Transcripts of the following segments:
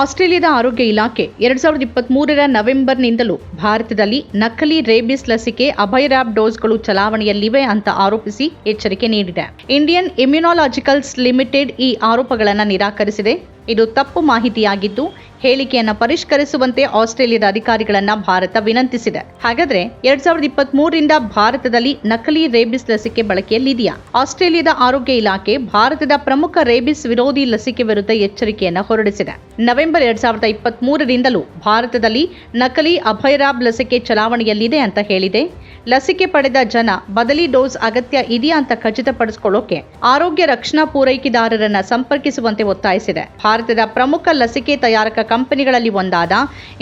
ಆಸ್ಟ್ರೇಲಿಯಾದ ಆರೋಗ್ಯ ಇಲಾಖೆ 2023ರ ನವೆಂಬರ್ನಿಂದಲೂ ಭಾರತದಲ್ಲಿ ನಕಲಿ ರೇಬಿಸ್ ಲಸಿಕೆ ಅಭಯರಾಬ್ ಡೋಸ್ಗಳು ಚಲಾವಣೆಯಲ್ಲಿವೆ ಅಂತ ಆರೋಪಿಸಿ ಎಚ್ಚರಿಕೆ ನೀಡಿದೆ. ಇಂಡಿಯನ್ ಇಮ್ಯುನಾಲಜಿಕಲ್ಸ್ ಲಿಮಿಟೆಡ್ ಈ ಆರೋಪಗಳನ್ನು ನಿರಾಕರಿಸಿದೆ. ಇದು ತಪ್ಪು ಮಾಹಿತಿಯಾಗಿದ್ದು ಹೇಳಿಕೆಯನ್ನು ಪರಿಷ್ಕರಿಸುವಂತೆ ಆಸ್ಟ್ರೇಲಿಯಾದ ಅಧಿಕಾರಿಗಳನ್ನ ಭಾರತ ವಿನಂತಿಸಿದೆ. ಹಾಗಾದ್ರೆ 2023ರಿಂದ ಭಾರತದಲ್ಲಿ ನಕಲಿ ರೇಬಿಸ್ ಲಸಿಕೆ ಬಳಕೆಯಲ್ಲಿದೆಯಾ? ಆಸ್ಟ್ರೇಲಿಯಾದ ಆರೋಗ್ಯ ಇಲಾಖೆ ಭಾರತದ ಪ್ರಮುಖ ರೇಬಿಸ್ ವಿರೋಧಿ ಲಸಿಕೆ ವಿರುದ್ಧ ಎಚ್ಚರಿಕೆಯನ್ನು ಹೊರಡಿಸಿದೆ. ನವೆಂಬರ್ 2023ರಿಂದಲೂ ಭಾರತದಲ್ಲಿ ನಕಲಿ ಅಭಯರಾಬ್ ಲಸಿಕೆ ಚಲಾವಣೆಯಲ್ಲಿದೆ ಅಂತ ಹೇಳಿದೆ. ಲಸಿಕೆ ಪಡೆದ ಜನ ಬದಲಿ ಡೋಸ್ ಅಗತ್ಯ ಇದೆಯಾ ಅಂತ ಖಚಿತಪಡಿಸಿಕೊಳ್ಳೋಕೆ ಆರೋಗ್ಯ ರಕ್ಷಣಾ ಪೂರೈಕೆದಾರರನ್ನ ಸಂಪರ್ಕಿಸುವಂತೆ ಒತ್ತಾಯಿಸಿದೆ. ಭಾರತದ ಪ್ರಮುಖ ಲಸಿಕೆ ತಯಾರಕ ಕಂಪನಿಗಳಲ್ಲಿ ಒಂದಾದ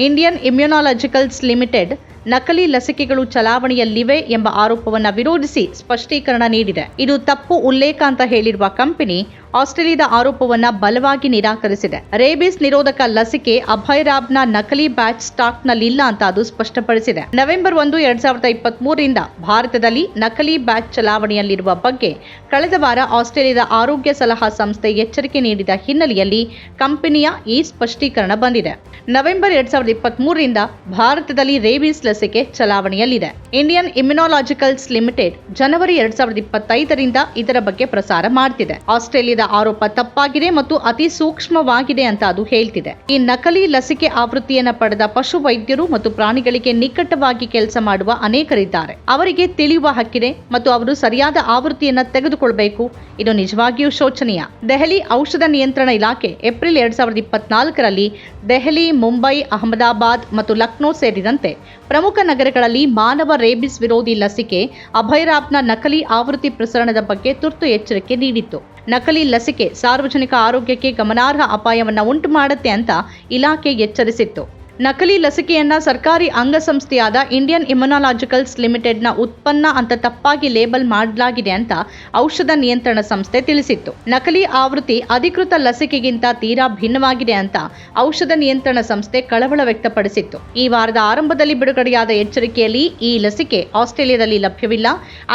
ಇಂಡಿಯನ್ ಇಮ್ಯುನಾಲಜಿಕಲ್ಸ್ ಲಿಮಿಟೆಡ್ ನಕಲಿ ಲಸಿಕೆಗಳು ಚಲಾವಣೆಯಲ್ಲಿವೆ ಎಂಬ ಆರೋಪವನ್ನು ವಿರೋಧಿಸಿ ಸ್ಪಷ್ಟೀಕರಣ ನೀಡಿದೆ. ಇದು ತಪ್ಪು ಉಲ್ಲೇಖ ಅಂತ ಹೇಳಿರುವ ಕಂಪನಿ ಆಸ್ಟ್ರೇಲಿಯಾದ ಆರೋಪವನ್ನ ಬಲವಾಗಿ ನಿರಾಕರಿಸಿದೆ. ರೇಬಿಸ್ ನಿರೋಧಕ ಲಸಿಕೆ ಅಭಯರಾಬ್ನ ನಕಲಿ ಬ್ಯಾಚ್ ಸ್ಟಾಕ್ನಲ್ಲಿಲ್ಲ ಅಂತ ಅದು ಸ್ಪಷ್ಟಪಡಿಸಿದೆ. ನವೆಂಬರ್ 1, 2023ರಿಂದ ಭಾರತದಲ್ಲಿ ನಕಲಿ ಬ್ಯಾಚ್ ಚಲಾವಣೆಯಲ್ಲಿರುವ ಬಗ್ಗೆ ಕಳೆದ ವಾರ ಆಸ್ಟ್ರೇಲಿಯಾದ ಆರೋಗ್ಯ ಸಲಹಾ ಸಂಸ್ಥೆ ಎಚ್ಚರಿಕೆ ನೀಡಿದ ಹಿನ್ನೆಲೆಯಲ್ಲಿ ಕಂಪನಿಯ ಈ ಸ್ಪಷ್ಟೀಕರಣ ಬಂದಿದೆ. ನವೆಂಬರ್ 2023ರಿಂದ ಭಾರತದಲ್ಲಿ ರೇಬಿಸ್ ಲಸಿಕೆ ಚಲಾವಣೆಯಲ್ಲಿದೆ. ಇಂಡಿಯನ್ ಇಮ್ಯುನಾಲಜಿಕಲ್ಸ್ ಲಿಮಿಟೆಡ್ ಜನವರಿ 2025ರಿಂದ ಇದರ ಬಗ್ಗೆ ಪ್ರಸಾರ ಮಾಡ್ತಿದೆ. ಆಸ್ಟ್ರೇಲಿಯಾದ ಆರೋಪ ತಪ್ಪಾಗಿದೆ ಮತ್ತು ಅತಿ ಸೂಕ್ಷ್ಮವಾಗಿದೆ ಅಂತ ಅದು ಹೇಳ್ತಿದೆ. ಈ ನಕಲಿ ಲಸಿಕೆ ಆವೃತ್ತಿಯನ್ನು ಪಡೆದ ಪಶು ವೈದ್ಯರು ಮತ್ತು ಪ್ರಾಣಿಗಳಿಗೆ ನಿಕಟವಾಗಿ ಕೆಲಸ ಮಾಡುವ ಅನೇಕರಿದ್ದಾರೆ. ಅವರಿಗೆ ತಿಳಿಯುವ ಹಕ್ಕಿದೆ ಮತ್ತು ಅವರು ಸರಿಯಾದ ಆವೃತ್ತಿಯನ್ನು ತೆಗೆದುಕೊಳ್ಳಬೇಕು. ಇದು ನಿಜವಾಗಿಯೂ ಶೋಚನೀಯ. ದೆಹಲಿ ಔಷಧ ನಿಯಂತ್ರಣ ಇಲಾಖೆ ಏಪ್ರಿಲ್ 2024ರಲ್ಲಿ ದೆಹಲಿ, ಮುಂಬೈ, ಅಹಮದಾಬಾದ್ ಮತ್ತು ಲಕ್ನೋ ಸೇರಿದಂತೆ ಪ್ರಮುಖ ನಗರಗಳಲ್ಲಿ ಮಾನವ ರೇಬಿಸ್ ವಿರೋಧಿ ಲಸಿಕೆ ಅಭಯರಾಬ್ನ ನಕಲಿ ಆವೃತ್ತಿ ಪ್ರಸರಣದ ಬಗ್ಗೆ ತುರ್ತು ಎಚ್ಚರಿಕೆ ನೀಡಿತ್ತು. ನಕಲಿ ಲಸಿಕೆ ಸಾರ್ವಜನಿಕ ಆರೋಗ್ಯಕ್ಕೆ ಗಮನಾರ್ಹ ಅಪಾಯವನ್ನು ಉಂಟು ಮಾಡುತ್ತೆ ಅಂತ ಇಲಾಖೆ ಎಚ್ಚರಿಸಿತ್ತು. ನಕಲಿ ಲಸಿಕೆಯನ್ನ ಸರ್ಕಾರಿ ಅಂಗಸಂಸ್ಥೆಯಾದ ಇಂಡಿಯನ್ ಇಮ್ಯುನಾಲಜಿಕಲ್ಸ್ ಲಿಮಿಟೆಡ್ನ ಉತ್ಪನ್ನ ಅಂತ ತಪ್ಪಾಗಿ ಲೇಬಲ್ ಮಾಡಲಾಗಿದೆ ಅಂತ ಔಷಧ ನಿಯಂತ್ರಣ ಸಂಸ್ಥೆ ತಿಳಿಸಿತ್ತು. ನಕಲಿ ಆವೃತ್ತಿ ಅಧಿಕೃತ ಲಸಿಕೆಗಿಂತ ತೀರಾ ಭಿನ್ನವಾಗಿದೆ ಅಂತ ಔಷಧ ನಿಯಂತ್ರಣ ಸಂಸ್ಥೆ ಕಳವಳ ವ್ಯಕ್ತಪಡಿಸಿತ್ತು. ಈ ವಾರದ ಆರಂಭದಲ್ಲಿ ಬಿಡುಗಡೆಯಾದ ಎಚ್ಚರಿಕೆಯಲ್ಲಿ ಈ ಲಸಿಕೆ ಆಸ್ಟ್ರೇಲಿಯಾದಲ್ಲಿ ಲಭ್ಯವಿಲ್ಲ.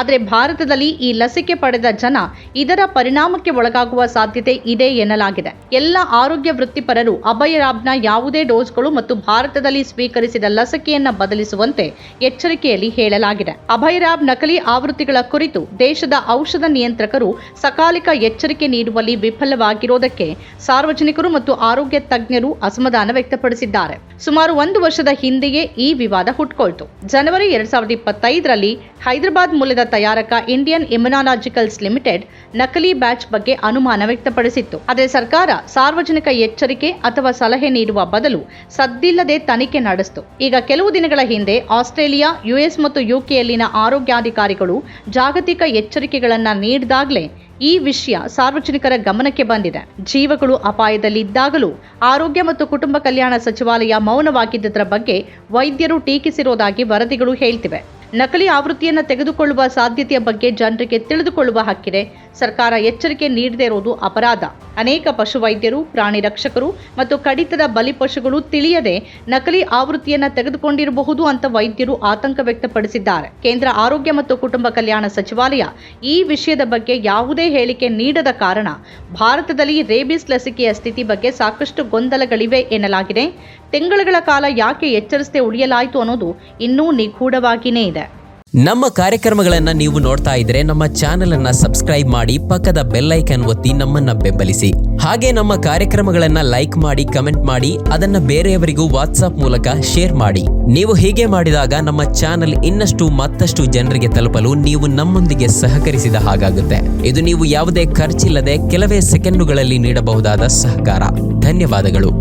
ಆದರೆ ಭಾರತದಲ್ಲಿ ಈ ಲಸಿಕೆ ಪಡೆದ ಜನ ಇದರ ಪರಿಣಾಮಕ್ಕೆ ಒಳಗಾಗುವ ಸಾಧ್ಯತೆ ಇದೆ ಎನ್ನಲಾಗಿದೆ. ಎಲ್ಲ ಆರೋಗ್ಯ ವೃತ್ತಿಪರರು ಅಭಯರಾಬ್ನ ಯಾವುದೇ ಡೋಸ್ಗಳು ಮತ್ತು ಭಾರತದಲ್ಲಿ ಸ್ವೀಕರಿಸಿದ ಲಸಿಕೆಯನ್ನ ಬದಲಿಸುವಂತೆ ಎಚ್ಚರಿಕೆಯಲ್ಲಿ ಹೇಳಲಾಗಿದೆ. ಅಭಯರಾಬ್ ನಕಲಿ ಆವೃತ್ತಿಗಳ ಕುರಿತು ದೇಶದ ಔಷಧ ನಿಯಂತ್ರಕರು ಸಕಾಲಿಕ ಎಚ್ಚರಿಕೆ ನೀಡುವಲ್ಲಿ ವಿಫಲವಾಗಿರುವುದಕ್ಕೆ ಸಾರ್ವಜನಿಕರು ಮತ್ತು ಆರೋಗ್ಯ ತಜ್ಞರು ಅಸಮಾಧಾನ ವ್ಯಕ್ತಪಡಿಸಿದ್ದಾರೆ. ಸುಮಾರು 1 ವರ್ಷದ ಹಿಂದೆಯೇ ಈ ವಿವಾದ ಹುಟ್ಟುಕೊಳ್ತು. ಜನವರಿ 2025ರಲ್ಲಿ ಹೈದರಾಬಾದ್ ಮೂಲದ ತಯಾರಕ ಇಂಡಿಯನ್ ಇಮ್ಯುನಾಲಜಿಕಲ್ಸ್ ಲಿಮಿಟೆಡ್ ನಕಲಿ ಬ್ಯಾಚ್ ಬಗ್ಗೆ ಅನುಮಾನ ವ್ಯಕ್ತಪಡಿಸಿತ್ತು. ಆದರೆ ಸರ್ಕಾರ ಸಾರ್ವಜನಿಕ ಎಚ್ಚರಿಕೆ ಅಥವಾ ಸಲಹೆ ನೀಡುವ ಬದಲು ಸದ್ದಿಲ್ಲದೆ ತನಿಖೆ ನಡೆಸಿತು. ಈಗ ಕೆಲವು ದಿನಗಳ ಹಿಂದೆ ಆಸ್ಟ್ರೇಲಿಯಾ, ಯುಎಸ್ ಮತ್ತು ಯುಕೆಯಲ್ಲಿನ ಆರೋಗ್ಯಾಧಿಕಾರಿಗಳು ಜಾಗತಿಕ ಎಚ್ಚರಿಕೆಗಳನ್ನು ನೀಡಿದಾಗಲೇ ಈ ವಿಷಯ ಸಾರ್ವಜನಿಕರ ಗಮನಕ್ಕೆ ಬಂದಿದೆ. ಜೀವಗಳು ಅಪಾಯದಲ್ಲಿದ್ದಾಗಲೂ ಆರೋಗ್ಯ ಮತ್ತು ಕುಟುಂಬ ಕಲ್ಯಾಣ ಸಚಿವಾಲಯ ಮೌನವಾಗಿದ್ದರ ಬಗ್ಗೆ ವೈದ್ಯರು ಟೀಕಿಸಿರುವುದಾಗಿ ವರದಿಗಳು ಹೇಳ್ತಿವೆ. ನಕಲಿ ಆವೃತ್ತಿಯನ್ನು ತೆಗೆದುಕೊಳ್ಳುವ ಸಾಧ್ಯತೆಯ ಬಗ್ಗೆ ಜನರಿಗೆ ತಿಳಿದುಕೊಳ್ಳುವ ಹಕ್ಕಿದೆ. ಸರ್ಕಾರ ಎಚ್ಚರಿಕೆ ನೀಡದೇ ಇರುವುದು ಅಪರಾಧ. ಅನೇಕ ಪಶುವೈದ್ಯರು, ಪ್ರಾಣಿ ರಕ್ಷಕರು ಮತ್ತು ಕಡಿತದ ಬಲಿಪಶುಗಳು ತಿಳಿಯದೆ ನಕಲಿ ಆವೃತ್ತಿಯನ್ನು ತೆಗೆದುಕೊಂಡಿರಬಹುದು ಅಂತ ವೈದ್ಯರು ಆತಂಕ ವ್ಯಕ್ತಪಡಿಸಿದ್ದಾರೆ. ಕೇಂದ್ರ ಆರೋಗ್ಯ ಮತ್ತು ಕುಟುಂಬ ಕಲ್ಯಾಣ ಸಚಿವಾಲಯ ಈ ವಿಷಯದ ಬಗ್ಗೆ ಯಾವುದೇ ಹೇಳಿಕೆ ನೀಡದ ಕಾರಣ ಭಾರತದಲ್ಲಿ ರೇಬಿಸ್ ಲಸಿಕೆಯ ಸ್ಥಿತಿ ಬಗ್ಗೆ ಸಾಕಷ್ಟು ಗೊಂದಲಗಳಿವೆ ಎನ್ನಲಾಗಿದೆ. ತಿಂಗಳುಗಳ ಕಾಲ ಯಾಕೆ ಎಚ್ಚರಿಸದೆ ಉಳಿಯಲಾಯಿತು ಅನ್ನೋದು ಇನ್ನೂ ನಿಗೂಢವಾಗಿಯೇ ಇದೆ. ನಮ್ಮ ಕಾರ್ಯಕ್ರಮಗಳನ್ನು ನೀವು ನೋಡ್ತಾ ಇದ್ರೆ ನಮ್ಮ ಚಾನೆಲ್ ಅನ್ನ ಸಬ್ಸ್ಕ್ರೈಬ್ ಮಾಡಿ, ಪಕ್ಕದ ಬೆಲ್ ಐಕಾನ್ ಒತ್ತಿ ನಮ್ಮನ್ನ ಬೆಂಬಲಿಸಿ. ಹಾಗೆ ನಮ್ಮ ಕಾರ್ಯಕ್ರಮಗಳನ್ನ ಲೈಕ್ ಮಾಡಿ, ಕಮೆಂಟ್ ಮಾಡಿ, ಅದನ್ನ ಬೇರೆಯವರಿಗೂ ವಾಟ್ಸ್ಆಪ್ ಮೂಲಕ ಶೇರ್ ಮಾಡಿ. ನೀವು ಹೀಗೆ ಮಾಡಿದಾಗ ನಮ್ಮ ಚಾನೆಲ್ ಮತ್ತಷ್ಟು ಜನರಿಗೆ ತಲುಪಲು ನೀವು ನಮ್ಮೊಂದಿಗೆ ಸಹಕರಿಸಿದ ಹಾಗಾಗುತ್ತೆ. ಇದು ನೀವು ಯಾವುದೇ ಖರ್ಚಿಲ್ಲದೆ ಕೆಲವೇ ಸೆಕೆಂಡುಗಳಲ್ಲಿ ನೀಡಬಹುದಾದ ಸಹಕಾರ. ಧನ್ಯವಾದಗಳು.